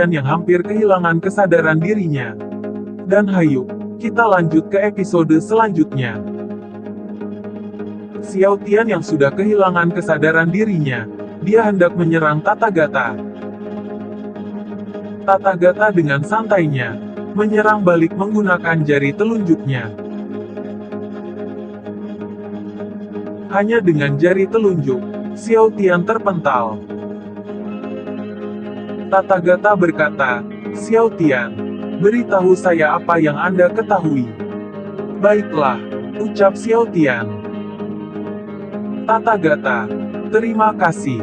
yang hampir kehilangan kesadaran dirinya. Dan hayu, kita lanjut ke episode selanjutnya. Xiao Tian yang sudah kehilangan kesadaran dirinya, dia hendak menyerang Tathagata. Tathagata dengan santainya menyerang balik menggunakan jari telunjuknya. Hanya dengan jari telunjuk, Xiao Tian terpental. Tathagata berkata, "Xiao Tian, beritahu saya apa yang Anda ketahui." "Baiklah," ucap Xiao Tian. Tathagata, "Terima kasih."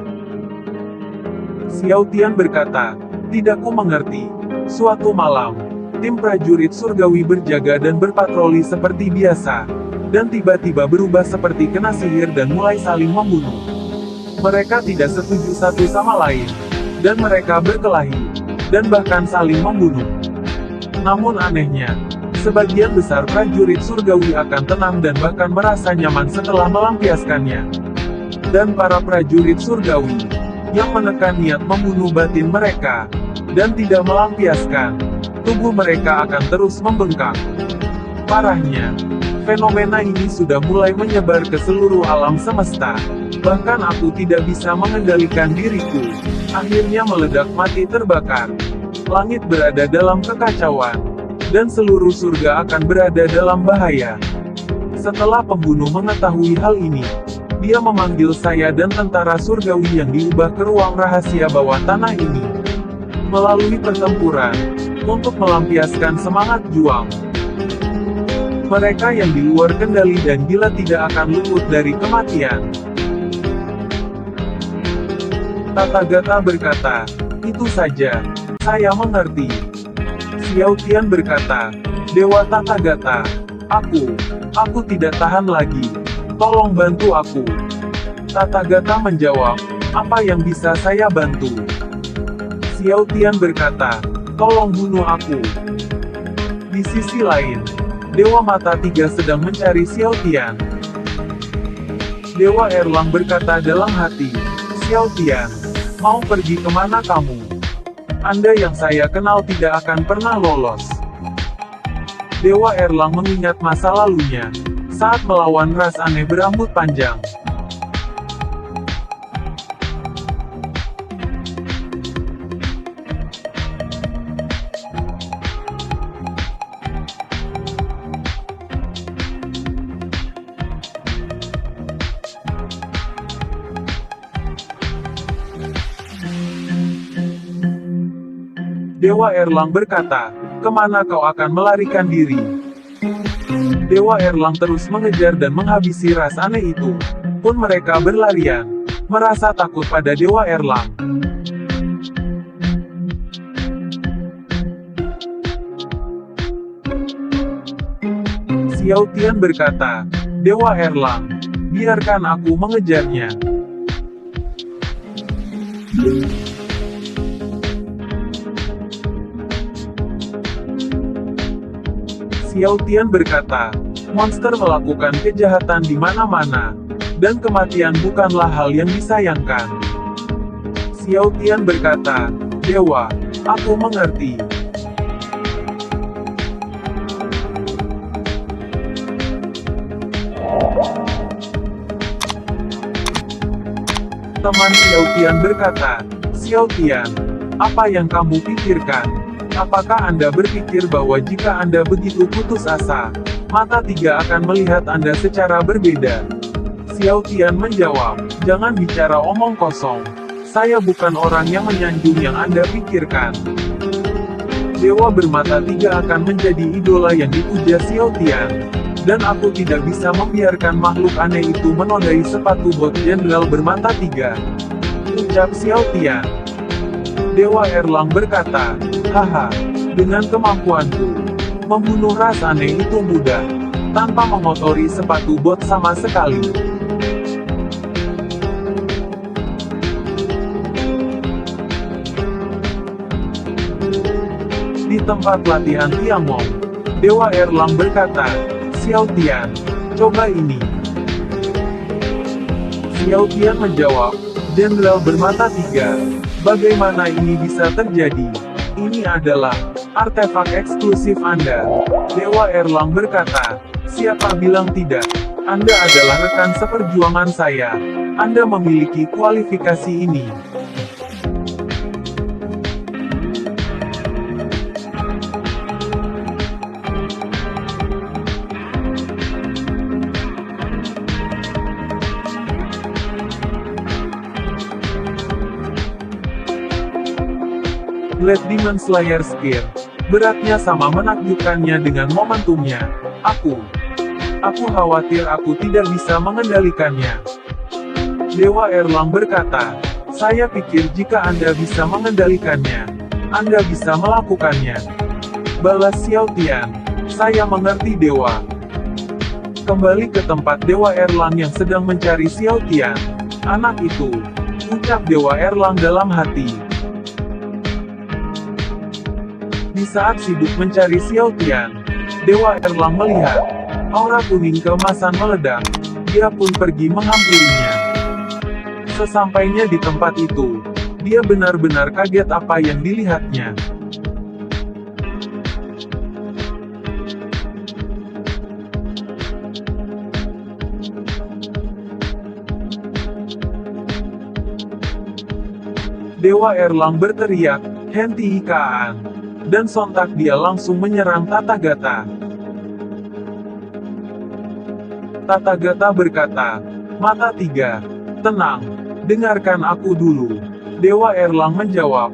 Xiao Tian berkata, "Tidak ku mengerti." Suatu malam, tim prajurit surgawi berjaga dan berpatroli seperti biasa, dan tiba-tiba berubah seperti kena sihir dan mulai saling membunuh. Mereka tidak setuju satu sama lain, dan mereka berkelahi, dan bahkan saling membunuh. Namun anehnya, sebagian besar prajurit surgawi akan tenang dan bahkan merasa nyaman setelah melampiaskannya. Dan para prajurit surgawi, yang menekan niat membunuh batin mereka, dan tidak melampiaskan, tubuh mereka akan terus membengkak. Parahnya, fenomena ini sudah mulai menyebar ke seluruh alam semesta. Bahkan aku tidak bisa mengendalikan diriku. Akhirnya meledak mati terbakar. Langit berada dalam kekacauan. Dan seluruh surga akan berada dalam bahaya. Setelah pembunuh mengetahui hal ini, dia memanggil saya dan tentara surgawi yang diubah ke ruang rahasia bawah tanah ini. Melalui pertempuran, untuk melampiaskan semangat juang. Mereka yang di luar kendali dan gila tidak akan luput dari kematian. Tathagata berkata, "Itu saja, saya mengerti." Xiao Tian berkata, "Dewa Tathagata, aku tidak tahan lagi. Tolong bantu aku." Tathagata menjawab, "Apa yang bisa saya bantu?" Xiao Tian berkata, "Tolong bunuh aku." Di sisi lain, Dewa Mata Tiga sedang mencari Xiao Tian. Dewa Erlang berkata dalam hati, "Xiao Tian, mau pergi kemana kamu? Anda yang saya kenal tidak akan pernah lolos." Dewa Erlang mengingat masa lalunya, saat melawan ras aneh berambut panjang. Dewa Erlang berkata, "Kemana kau akan melarikan diri?" Dewa Erlang terus mengejar dan menghabisi ras aneh itu. Pun mereka berlarian, merasa takut pada Dewa Erlang. Xiao Tian berkata, "Dewa Erlang, biarkan aku mengejarnya." Xiao Tian berkata, "Monster melakukan kejahatan di mana-mana, dan kematian bukanlah hal yang disayangkan." Xiao Tian berkata, "Dewa, aku mengerti." Teman Xiao Tian berkata, "Xiao Tian, apa yang kamu pikirkan? Apakah Anda berpikir bahwa jika Anda begitu putus asa, Mata Tiga akan melihat Anda secara berbeda?" Xiao Tian menjawab, "Jangan bicara omong kosong. Saya bukan orang yang menyanjung yang Anda pikirkan." Dewa bermata tiga akan menjadi idola yang dipuja Xiao Tian. Dan aku tidak bisa membiarkan makhluk aneh itu menodai sepatu bot jenderal bermata tiga. Ucap Xiao Tian. Dewa Erlang berkata, "Haha, dengan kemampuanku, membunuh ras aneh itu mudah, tanpa mengotori sepatu bot sama sekali." Di tempat latihan Tiamong, Dewa Erlang berkata, "Xiao Tian, coba ini." Xiao Tian menjawab, "Jenderal bermata tiga, bagaimana ini bisa terjadi?" Ini adalah artefak eksklusif Anda. Dewa Erlang berkata, siapa bilang tidak? Anda adalah rekan seperjuangan saya. Anda memiliki kualifikasi ini. Blade Demon Slayer Spear. Beratnya sama menakjubkannya dengan momentumnya. Aku khawatir aku tidak bisa mengendalikannya. Dewa Erlang berkata, saya pikir jika Anda bisa mengendalikannya, Anda bisa melakukannya. Balas Xiao Tian, saya mengerti Dewa. Kembali ke tempat Dewa Erlang yang sedang mencari Xiao Tian. Anak itu, ucap Dewa Erlang dalam hati. Di saat sibuk mencari Xiao Tian, Dewa Erlang melihat aura kuning keemasan meledak. Dia pun pergi menghampirinya. Sesampainya di tempat itu, dia benar-benar kaget apa yang dilihatnya. Dewa Erlang berteriak, "Henti Kaan!" Dan sontak dia langsung menyerang Tathagata. Tathagata berkata, "Mata tiga, tenang, dengarkan aku dulu." Dewa Erlang menjawab,